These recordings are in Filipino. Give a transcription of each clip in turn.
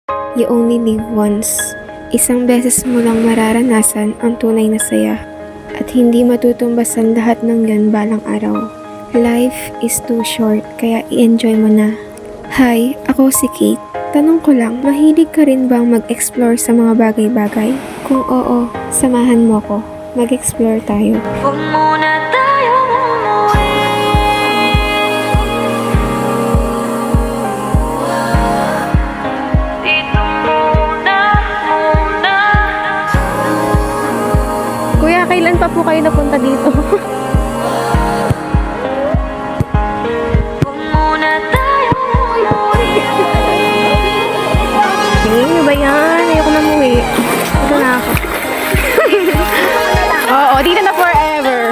You only live once. Isang beses mo lang mararanasan ang tunay na saya. At hindi matutumbasan lahat ng yan balang araw. Life is too short, kaya i-enjoy mo na. Hi, ako si Kate. Tanong ko lang, mahilig ka rin bang mag-explore sa mga bagay-bagay? Kung oo, samahan mo ko. Mag-explore tayo. Huwag muna tayong umuwi. Dito muna. Kuya, kailan pa po kayo napunta dito? Huwag muna tayong umuwi. Ano ba yan? Ayoko na umuwi. Ito na ako. Oo, dito na forever.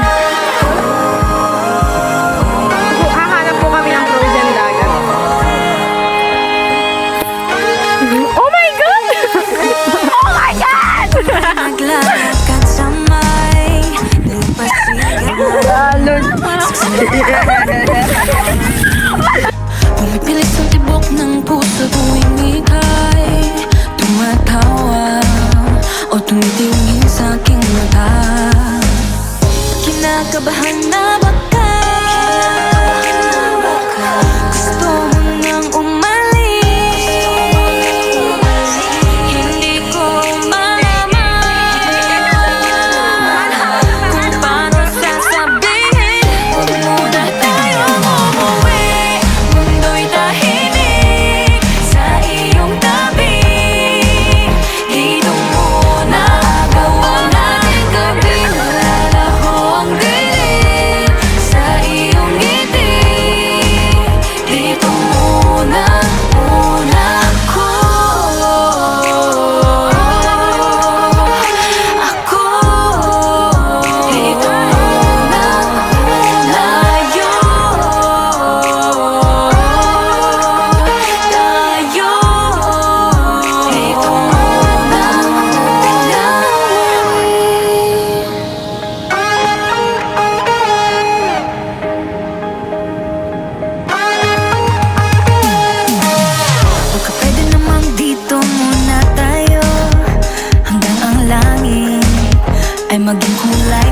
Hahanap po kami ng frozen dagat. Oh my God! Oh my God! Naglalakad sa may pumipilit ang tibok ng puso tuwing ika'y tumatawa o tumitingin sa aking mata. Kinakabahan na baka gusto mo nang umalis. Hindi ko malaman kung paano sasabihin. Huwag muna tayong umuwi. Mundo'y tahimik sa iyong tabi. Dito muna gawa natin gabi. Nalalaho ang dilim sa iyong ngiti. Dito muna ako. Dito muna tayo. Dito muna baka pwede naman dito muna tayo hanggang ang langit ay maging kulay